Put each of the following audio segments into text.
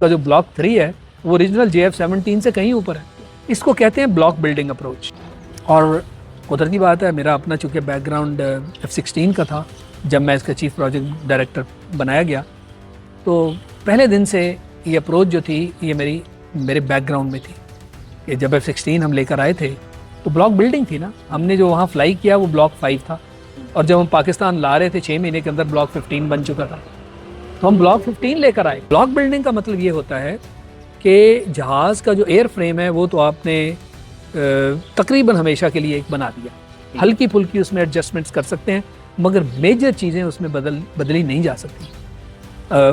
का जो ब्लॉक 3 है वो ओरिजिनल JF-17 से कहीं ऊपर है। इसको कहते हैं ब्लॉक बिल्डिंग अप्रोच। और कुदरती बात है, मेरा अपना चूँकि बैकग्राउंड F-16 का था, जब मैं इसका चीफ प्रोजेक्ट डायरेक्टर बनाया गया तो पहले दिन से ये अप्रोच जो थी ये मेरे बैकग्राउंड में थी। कि जब F-16 हम लेकर आए थे तो ब्लॉक बिल्डिंग थी ना, हमने जो वहाँ फ्लाई किया वो ब्लॉक 5 था, और जब हम पाकिस्तान ला रहे थे 6 महीने के अंदर ब्लॉक 15 बन चुका था, तो हम ब्लॉक 15 लेकर आए। ब्लॉक बिल्डिंग का मतलब ये होता है कि जहाज़ का जो एयर फ्रेम है वो तो आपने तकरीबन हमेशा के लिए एक बना दिया, हल्की फुल्की उसमें एडजस्टमेंट्स कर सकते हैं, मगर मेजर चीज़ें उसमें बदली नहीं जा सकती।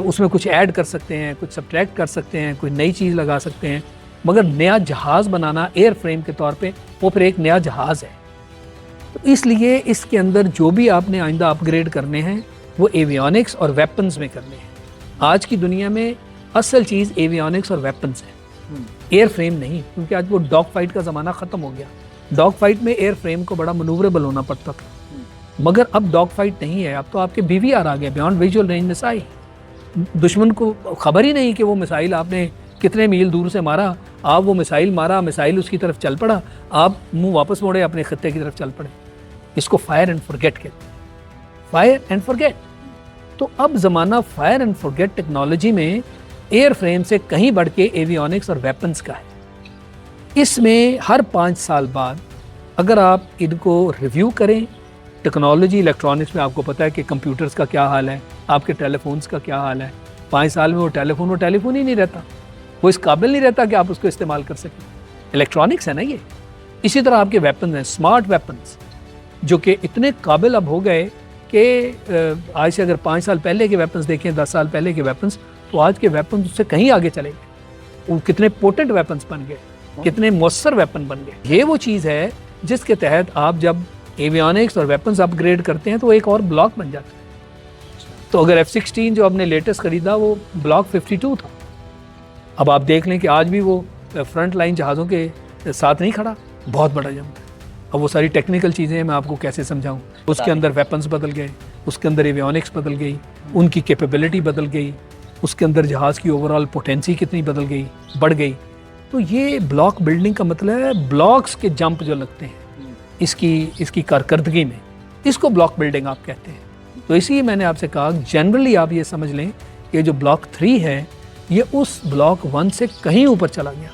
उसमें कुछ ऐड कर सकते हैं, कुछ सब्ट्रैक्ट कर सकते हैं, कोई नई चीज़ लगा सकते हैं, मगर नया जहाज़ बनाना एयर फ्रेम के तौर पे वो फिर एक नया जहाज़ है। तो इसलिए इसके अंदर जो भी आपने आइंदा अपग्रेड करने हैं वो एवियोनिक्स और वेपन्स में करने हैं। आज की दुनिया में असल चीज़ एवियोनिक्स और वेपन्स है, एयर फ्रेम नहीं, क्योंकि आज वो डॉग फाइट का ज़माना ख़त्म हो गया। डॉग फाइट में एयर फ्रेम को बड़ा मनूवरेबल होना पड़ता था, मगर अब डॉग फाइट नहीं है, अब तो आपके BVR आ गया, बियॉन्ड विजुअल रेंज मिसाइल। दुश्मन को खबर ही नहीं कि वो मिसाइल आपने कितने मील दूर से मारा, आप वो मिसाइल मारा, मिसाइल उसकी तरफ चल पड़ा, आप मुंह वापस मोड़े, अपने खत्ते की तरफ चल पड़े। इसको फायर एंड फॉरगेट कहते हैं, फायर एंड फॉरगेट। तो अब ज़माना फायर एंड फॉरगेट टेक्नोलॉजी में एयर फ्रेम से कहीं बढ़ के एवियोनिक्स और वेपन्स का है। इसमें हर 5 साल बाद अगर आप इनको रिव्यू करें, टेक्नोलॉजी इलेक्ट्रॉनिक्स में आपको पता है कि कंप्यूटर्स का क्या हाल है, आपके टेलीफोन्स का क्या हाल है, 5 साल में वो टेलीफोन ही नहीं रहता, वो इस काबिल नहीं रहता कि आप उसको इस्तेमाल कर सकें। इलेक्ट्रॉनिक्स है ना ये। इसी तरह आपके वेपन्स हैं, स्मार्ट वेपन्स, जो कि इतने काबिल अब हो गए कि आज से अगर 5 साल पहले के वेपन्स देखें, 10 साल पहले के वेपन्स, तो आज के वेपन्स उससे कहीं आगे चले गए। वो कितने पोटेंट वेपन्स बन गए, कितने मौसर वेपन बन गए। ये वो चीज़ है जिसके तहत आप जब एवियोनिक्स और वेपन्स अपग्रेड करते हैं तो एक और ब्लॉक बन जाता है। तो अगर F-16 जो आपने लेटेस्ट खरीदा वो ब्लॉक 52 था, अब आप देख लें कि आज भी वो फ्रंट लाइन जहाज़ों के साथ नहीं खड़ा, बहुत बड़ा जंप है। अब वो सारी टेक्निकल चीज़ें मैं आपको कैसे समझाऊं। उसके अंदर वेपन्स बदल गए, उसके अंदर एवियोनिक्स बदल गई, उनकी कैपेबिलिटी बदल गई, उसके अंदर जहाज़ की ओवरऑल पोटेंसी कितनी बदल गई, बढ़ गई। तो ये ब्लॉक बिल्डिंग का मतलब है ब्लॉक्स के जंप जो लगते हैं इसकी कारकर्दगी में, इसको ब्लॉक बिल्डिंग आप कहते हैं। तो इसीलिए मैंने आपसे कहा जनरली आप ये समझ लें कि जो ब्लॉक 3 है ये उस ब्लॉक 1 से कहीं ऊपर चला गया।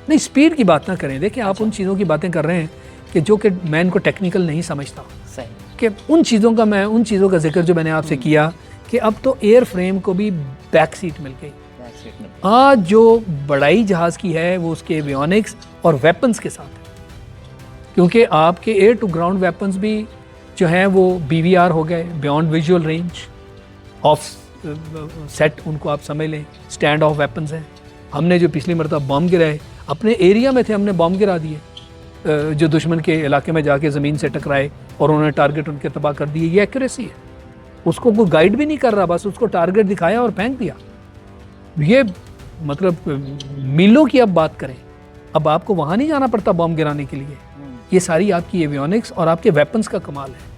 नहीं, स्पीड की बात ना करें। देखिए आप उन चीज़ों की बातें कर रहे हैं कि जो कि मैं इनको टेक्निकल नहीं समझता, कि उन चीज़ों का जिक्र जो मैंने आपसे किया कि अब तो एयर फ्रेम को भी बैक सीट मिल गई। आज जो बड़ाई जहाज़ की है वो उसके एवियोनिक्स और वेपन्स के साथ है, क्योंकि आपके एयर टू ग्राउंड वेपन्स भी जो हैं वो BVR हो गए, beyond visual range of set, उनको आप समझ लें स्टैंड ऑफ वेपन्स हैं। हमने जो पिछली मरतबा बॉम्ब गिराए अपने एरिया में थे, हमने बॉम्ब गिरा दिए जो दुश्मन के इलाके में जाके ज़मीन से टकराए और उन्होंने टारगेट उनके तबाह कर दिए। ये एक्यूरेसी है, उसको कोई गाइड भी नहीं कर रहा, बस उसको टारगेट दिखाया और फेंक दिया। ये मतलब मीलों की अब बात करें, अब आपको वहाँ नहीं जाना पड़ता बॉम्ब गिराने के लिए। ये सारी आपकी एवियोनिक्स और आपके वेपन्स का कमाल है।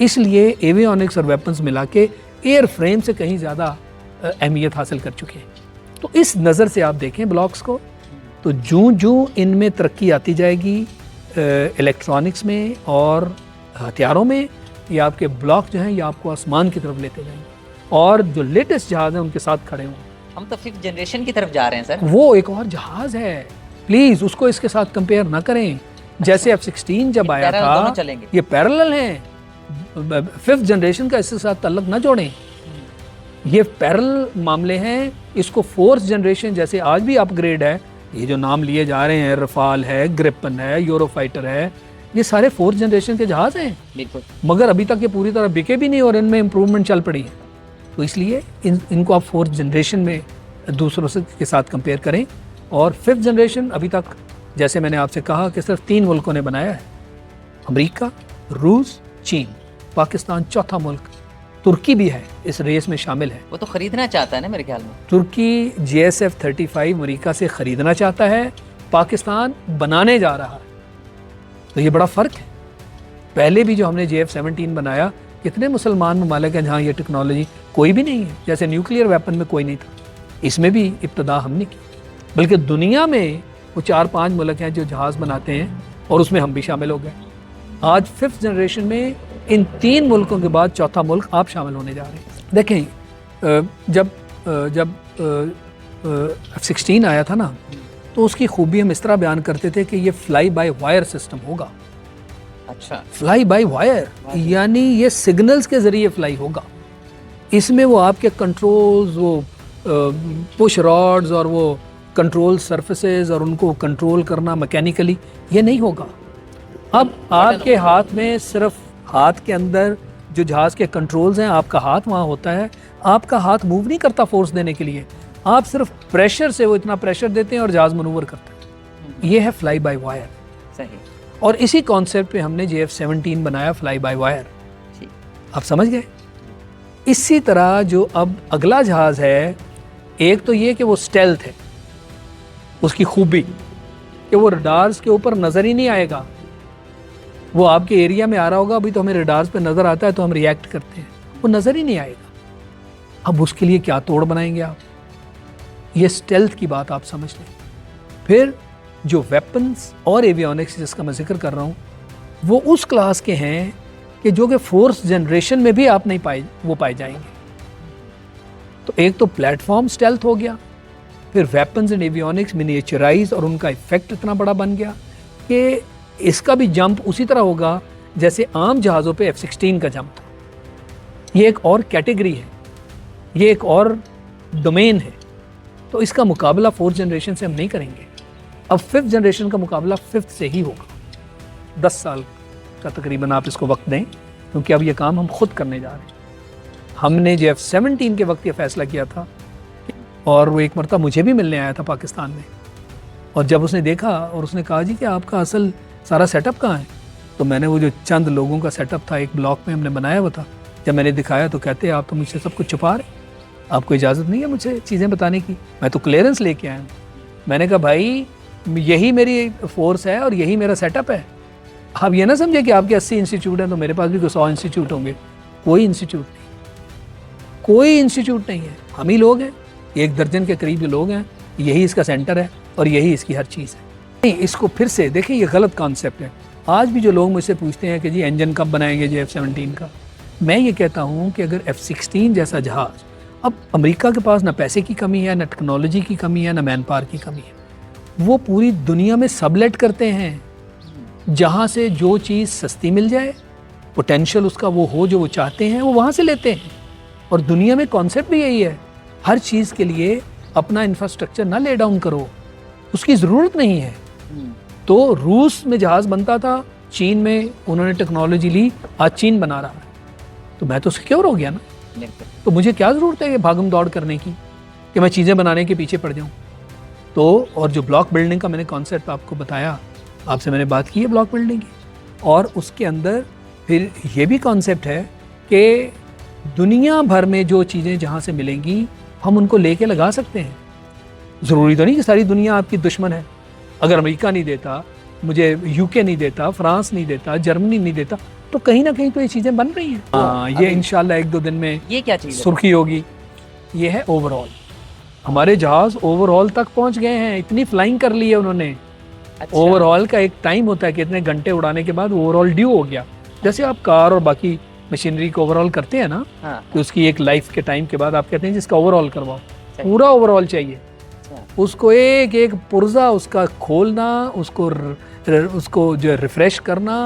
इसलिए एवियोनिक्स और वेपन्स मिला के एयर फ्रेम से कहीं ज़्यादा अहमियत हासिल कर चुके हैं। तो इस नज़र से आप देखें ब्लॉक्स को, तो जूं इनमें तरक्की आती जाएगी इलेक्ट्रॉनिक्स में और हथियारों में, ये आपके ब्लॉक जो हैं ये आपको आसमान की तरफ लेते जाएंगे और जो लेटेस्ट जहाज़ हैं उनके साथ खड़े होंगे। हम तो 5th जनरेशन की तरफ जा रहे हैं सर। वो एक और जहाज़ है, प्लीज़ उसको इसके साथ कंपेयर ना करें। जैसे F-16 जब आया था, ये पैरेलल हैं, 5th जनरेशन का इसके साथ ताल्लुक ना जोड़ें। ये पैरेलल मामले हैं। इसको 4th जनरेशन जैसे आज भी अपग्रेड है, ये जो नाम लिए जा रहे हैं, रफाल है, ग्रिपन है, यूरोफाइटर है, ये सारे 4th जनरेशन के जहाज़ हैं, बिल्कुल, मगर अभी तक ये पूरी तरह बिके भी नहीं और इनमें इम्प्रूवमेंट चल पड़ी है। तो इसलिए इनको आप 4th जनरेशन में दूसरों से के साथ कंपेयर करें। और 5th जनरेशन अभी तक जैसे मैंने आपसे कहा कि सिर्फ 3 मुल्कों ने बनाया है, अमेरिका, रूस, चीन, पाकिस्तान चौथा मुल्क, तुर्की भी है इस रेस में शामिल है। वो तो खरीदना चाहता है ना मेरे ख्याल में। तुर्की JSF-35 अमेरिका से खरीदना चाहता है, पाकिस्तान बनाने जा रहा है। तो ये बड़ा फ़र्क है। पहले भी जो हमने JF-17 बनाया, कितने मुसलमान ममालिक हैं जहाँ ये टेक्नोलॉजी कोई भी नहीं है, जैसे न्यूक्लियर वेपन में कोई नहीं था, इसमें भी इब्तदा हमने की, बल्कि दुनिया में वो 4-5 मुल्क हैं जो जहाज़ बनाते हैं और उसमें हम भी शामिल हो गए। आज 5th जनरेशन में इन 3 मुल्कों के बाद चौथा मुल्क आप शामिल होने जा रहे हैं। देखें, जब F-16 आया था ना, तो उसकी खूबी हम इस तरह बयान करते थे कि ये फ्लाई बाय वायर सिस्टम होगा। अच्छा, फ्लाई बाय वायर यानी ये सिग्नल्स के ज़रिए फ्लाई होगा। इसमें वो आपके कंट्रोल्स, वो पुश रॉड्स और वो कंट्रोल सरफेसेस और उनको कंट्रोल करना मैकेनिकली, ये नहीं होगा। अब आपके हाथ में सिर्फ हाथ के अंदर जो जहाज़ के कंट्रोल्स हैं, आपका हाथ वहाँ होता है, आपका हाथ मूव नहीं करता फोर्स देने के लिए, आप सिर्फ प्रेशर से वो इतना प्रेशर देते हैं और जहाज़ मनूवर करता है। ये है फ्लाई बाय वायर। सही। और इसी कॉन्सेप्ट पे हमने JF-17 बनाया, फ्लाई बाय वायर। आप समझ गए? इसी तरह जो अब अगला जहाज़ है, एक तो ये कि वो स्टेल्थ है, उसकी खूबी कि वो रडार्स के ऊपर नज़र ही नहीं आएगा। वो आपके एरिया में आ रहा होगा, अभी तो हमें रडार्स पे नज़र आता है तो हम रिएक्ट करते हैं, वो नज़र ही नहीं आएगा। अब उसके लिए क्या तोड़ बनाएंगे आप? ये स्टेल्थ की बात आप समझ लें। फिर जो वेपन्स और एवियोनिक्स जिसका मैं जिक्र कर रहा हूँ, वो उस क्लास के हैं कि जो कि 4th जनरेशन में भी आप नहीं पाए जाएंगे। तो एक तो प्लेटफॉर्म स्टेल्थ हो गया, फिर वेपन्स एंड एवियोनिक्स मिनिएचराइज और उनका इफेक्ट इतना बड़ा बन गया कि इसका भी जंप उसी तरह होगा जैसे आम जहाज़ों पे F-16 का जंप था। ये एक और कैटेगरी है, ये एक और डोमेन है। तो इसका मुकाबला 4th जनरेशन से हम नहीं करेंगे। अब 5th जनरेशन का मुकाबला 5th से ही होगा। 10 साल का तकरीबन आप इसको वक्त दें, क्योंकि अब ये काम हम खुद करने जा रहे हैं। हमने JF-17 के वक्त ये फैसला किया था, और वो एक मरतबा मुझे भी मिलने आया था पाकिस्तान में, और जब उसने देखा और उसने कहा जी कि आपका असल सारा सेटअप कहाँ है, तो मैंने वो जो चंद लोगों का सेटअप था एक ब्लॉक में हमने बनाया हुआ था, जब मैंने दिखाया तो कहते आप तो मुझसे सब कुछ छुपा रहे, आपको इजाज़त नहीं है मुझे चीज़ें बताने की, मैं तो क्लियरेंस लेके आया हूँ। मैंने कहा भाई यही मेरी फोर्स है और यही मेरा सेटअप है। आप ये ना समझे कि आपके 80 इंस्टीट्यूट हैं तो मेरे पास भी कोई 100 इंस्टीट्यूट होंगे। कोई इंस्टीट्यूट नहीं, कोई इंस्टीट्यूट नहीं है, हम ही लोग हैं, 1 दर्जन के करीब जो लोग हैं, यही इसका सेंटर है और यही इसकी हर चीज़ है। नहीं, इसको फिर से देखिए, ये गलत कॉन्सेप्ट है। आज भी जो लोग मुझसे पूछते हैं कि जी इंजन कब बनाएंगे JF-17 का, मैं ये कहता हूँ कि अगर F-16 जैसा जहाज़, अब अमेरिका के पास ना पैसे की कमी है, ना टेक्नोलॉजी की कमी है, ना मैन पावर की कमी है, वो पूरी दुनिया में सबलेट करते हैं, जहाँ से जो चीज़ सस्ती मिल जाए, पोटेंशियल उसका वो हो जो वो चाहते हैं, वो वहाँ से लेते हैं। और दुनिया में कॉन्सेप्ट भी यही है, हर चीज़ के लिए अपना इंफ्रास्ट्रक्चर ना ले डाउन करो, उसकी ज़रूरत नहीं है। तो रूस में जहाज़ बनता था, चीन में उन्होंने टेक्नोलॉजी ली, आज चीन बना रहा है, तो मैं तो सिक्योर हो गया ना। तो मुझे क्या ज़रूरत है ये भागम दौड़ करने की कि मैं चीज़ें बनाने के पीछे पड़ जाऊँ। तो और जो ब्लॉक बिल्डिंग का मैंने कॉन्सेप्ट आपको बताया, आपसे मैंने बात की है ब्लॉक बिल्डिंग की, और उसके अंदर फिर ये भी कॉन्सेप्ट है कि दुनिया भर में जो चीज़ें जहाँ से मिलेंगी हम उनको लेके लगा सकते हैं। ज़रूरी तो नहीं कि सारी दुनिया आपकी दुश्मन है। अगर अमेरिका नहीं देता, मुझे UK नहीं देता, फ्रांस नहीं देता, जर्मनी नहीं देता, तो कहीं ना कहीं तो ये चीज़ें बन रही हैं। हाँ, ये इंशाल्लाह 1-2 दिन में ये क्या चीज़ है? सुर्खी होगी। ये है ओवरऑल, हमारे जहाज़ ओवरऑल तक पहुंच गए हैं, इतनी फ्लाइंग कर ली है उन्होंने। अच्छा। ओवरऑल का एक टाइम होता है कि इतने घंटे उड़ाने के बाद ओवरऑल ड्यू हो गया। जैसे आप कार और बाकी मशीनरी को ओवरऑल करते हैं ना, हाँ। कि उसकी एक लाइफ के टाइम के बाद आप कहते हैं जिसका ओवरऑल करवाओ, पूरा ओवरऑल चाहिए। अच्छा। उसको एक एक पुर्जा उसका खोलना, उसको जो रिफ्रेश करना,